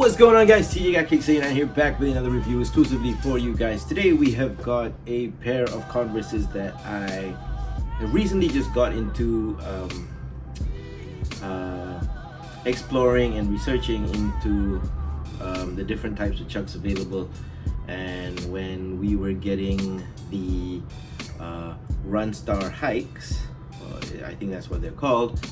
What's going on, guys? TJ got Kick and I'm here back with another review exclusively for you guys. Today we have got a pair of Converses that I recently just got into exploring and researching into the different types of chucks available. And when we were getting the Run Star hikes, I think that's what they're called,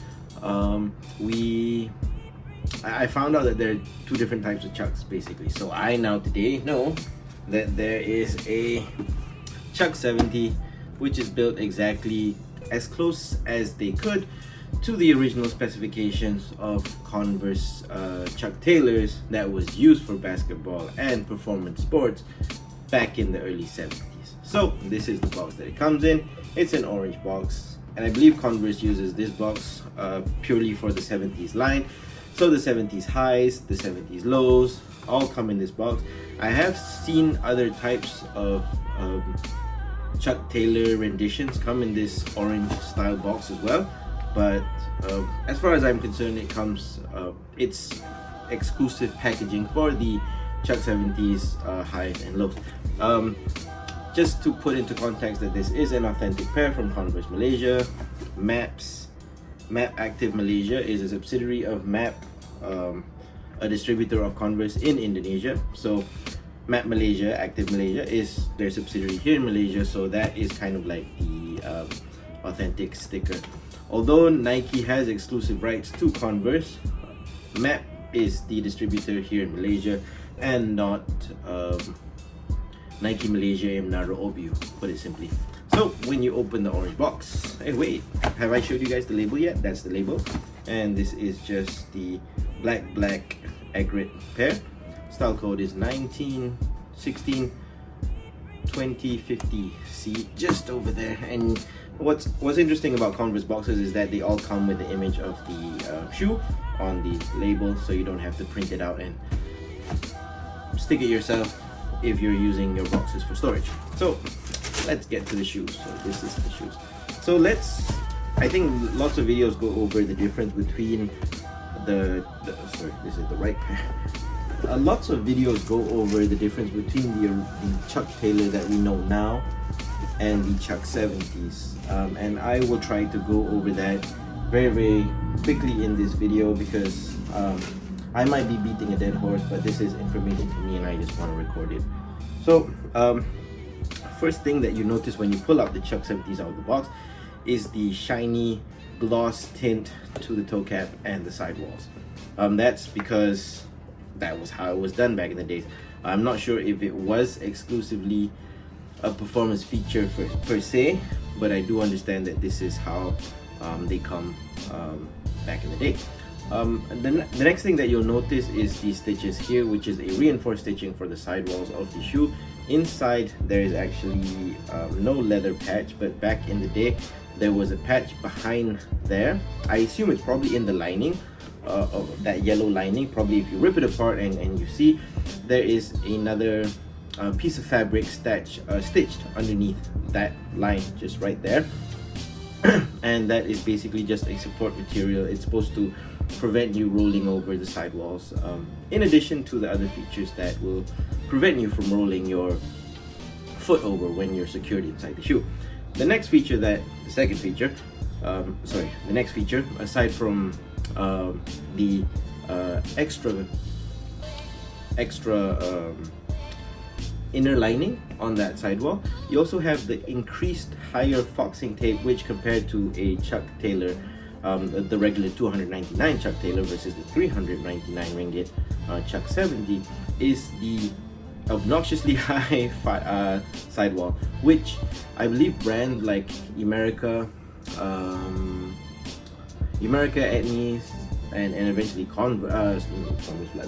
I found out that there are two different types of chucks basically. So I now today know that there is a Chuck 70 which is built exactly as close as they could to the original specifications of Converse Chuck Taylors that was used for basketball and performance sports back in the early 70s. So this is the box that it comes in. It's an orange box, and I believe Converse uses this box purely for the 70s line. So the 70s highs, the 70s lows, all come in this box. I have seen other types of Chuck Taylor renditions come in this orange style box as well. But as far as I'm concerned, it's exclusive packaging for the Chuck 70s highs and lows. Just to put into context that this is an authentic pair from Converse Malaysia. MAP Active Malaysia is a subsidiary of MAP, a distributor of Converse in Indonesia. So MAP Malaysia, Active Malaysia, is their subsidiary here in Malaysia. So that is kind of like the authentic sticker. Although Nike has exclusive rights to Converse, MAP is the distributor here in Malaysia and not Nike Malaysia and Naro Obio, put it simply. So when you open the orange box, hey wait, have I showed you guys the label yet? That's the label, and this is just the black agate pair. Style code is 1916 2050C, just over there. And what's interesting about Converse boxes is that they all come with the image of the shoe on the label, so you don't have to print it out and stick it yourself if you're using your boxes for storage. So let's get to the shoes. So this is the shoes. So I think lots of videos go over the difference between sorry, this is the right pair. Lots of videos go over the difference between the Chuck Taylor that we know now and the Chuck 70s. And I will try to go over that very quickly in this video because I might be beating a dead horse, but this is information to me and I just want to record it. So first thing that you notice when you pull out the Chuck 70s out of the box is the shiny gloss tint to the toe cap and the sidewalls. That's because that was how it was done back in the days. I'm not sure if it was exclusively a performance feature per se, but I do understand that this is how they come back in the day. The next thing that you'll notice is these stitches here, which is a reinforced stitching for the sidewalls of the shoe. Inside there is actually no leather patch, but back in the day there was a patch behind there. I assume it's probably in the lining of that yellow lining. Probably if you rip it apart and you see there is another piece of fabric stitched underneath that line, just right there. And that is basically just a support material. It's supposed to prevent you rolling over the sidewalls, in addition to the other features that will prevent you from rolling your foot over when you're secured inside the shoe. The next feature, aside from the extra inner lining on that sidewall, you also have the increased higher foxing tape, which compared to a Chuck Taylor, the regular 299 Chuck Taylor versus the 399 ringgit Chuck 70, is the obnoxiously high sidewall, which I believe brands like America, Etnies, and eventually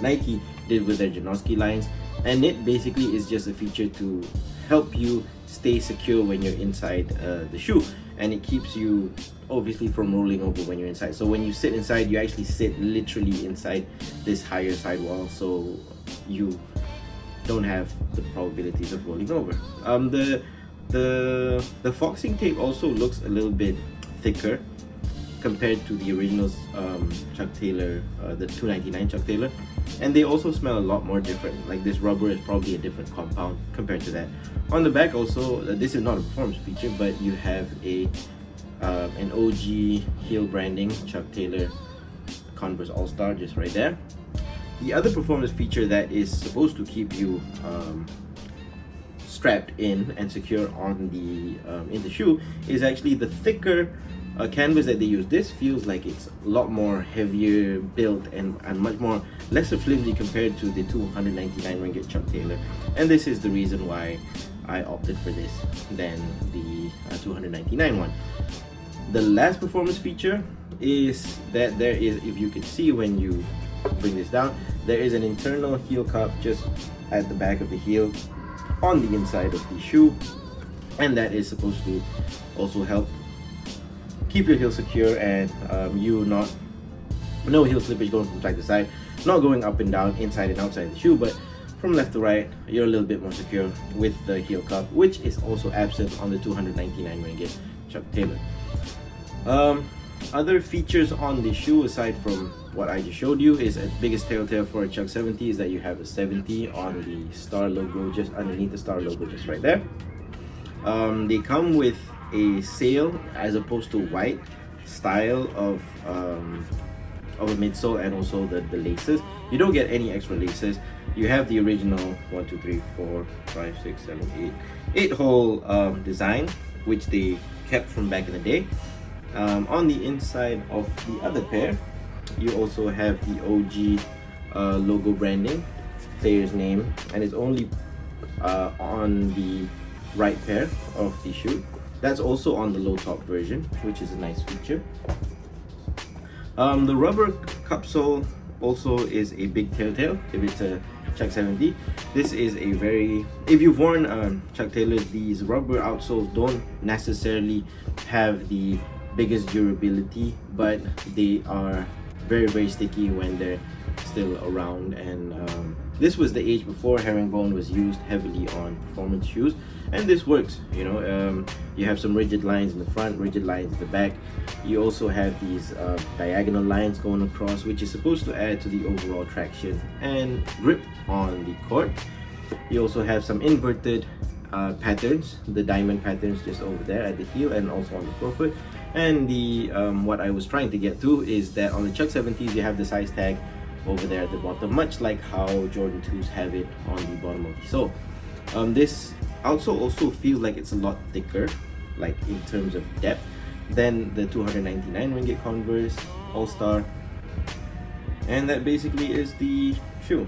Nike did with their Janoski lines. And it basically is just a feature to help you stay secure when you're inside the shoe, and it keeps you obviously from rolling over when you're inside. So when you sit inside, you actually sit literally inside this higher sidewall, so you don't have the probabilities of rolling over. The foxing tape also looks a little bit thicker compared to the original Chuck Taylor, the 299 Chuck Taylor. and they also smell a lot more different. Like this rubber is probably a different compound compared to that. On the back also, this is not a performance feature, but you have an OG heel branding Chuck Taylor Converse All-Star just right there. The other performance feature that is supposed to keep you strapped in and secure on in the shoe is actually the thicker canvas that they use. This feels like it's a lot more heavier built and much more lesser flimsy compared to the 299 ringgit Chuck Taylor, and this is the reason why I opted for this than the 299 one. The last performance feature is that there is, if you can see when you bring this down, there is an internal heel cup just at the back of the heel on the inside of the shoe, and that is supposed to also help keep your heel secure and no heel slippage going from side to side, not going up and down, inside and outside the shoe, but from left to right, you're a little bit more secure with the heel cup, which is also absent on the 299 ringgit Chuck Taylor. Other features on the shoe aside from what I just showed you is a biggest telltale for a Chuck 70 is that you have a 70 on the star logo just underneath the star logo just right there. They come with a sail as opposed to white style of a midsole, and also the laces. You don't get any extra laces. You have the original 1, 2, 3, 4, 5, 6, 7, 8 hole design, which they kept from back in the day. On the inside of the other pair, you also have the OG logo branding, player's name, and it's only on the right pair of the shoe. That's also on the low top version, which is a nice feature. The rubber cupsole also is a big telltale if it's a Chuck 70. This is a very, if you've worn Chuck Taylors, these rubber outsoles don't necessarily have the biggest durability, but they are very sticky when they're still around, and this was the age before herringbone was used heavily on performance shoes, and this works. You have some rigid lines in the front, rigid lines in the back. You also have these diagonal lines going across, which is supposed to add to the overall traction and grip on the court. You also have some inverted patterns, the diamond patterns just over there at the heel and also on the forefoot. And the what I was trying to get to is that on the Chuck 70s you have the size tag over there at the bottom, much like how Jordan 2s have it on the bottom of the sole. This outsole also feels like it's a lot thicker, like in terms of depth, than the 299 ringgit Converse All-Star. And that basically is the shoe.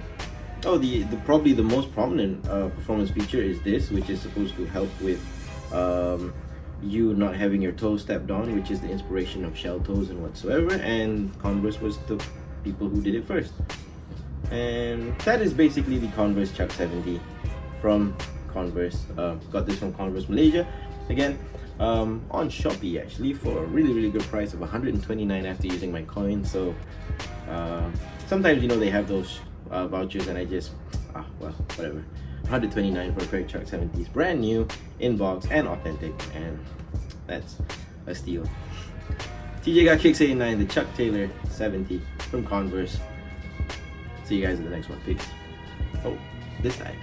Oh, the probably the most prominent performance feature is this, which is supposed to help with you not having your toes stepped on, which is the inspiration of shell toes and whatsoever, and Converse was the people who did it first. And that is basically the Converse Chuck 70 from Converse. Got this from Converse Malaysia, again on Shopee actually, for a really good price of 129 after using my coin. So sometimes they have those vouchers, and I just well, whatever. 129 for a pair of Chuck 70s, brand new, in box and authentic, and that's a steal. TJ got Kicks 89, the Chuck Taylor 70 from Converse. See you guys in the next one. Peace. Oh, this side.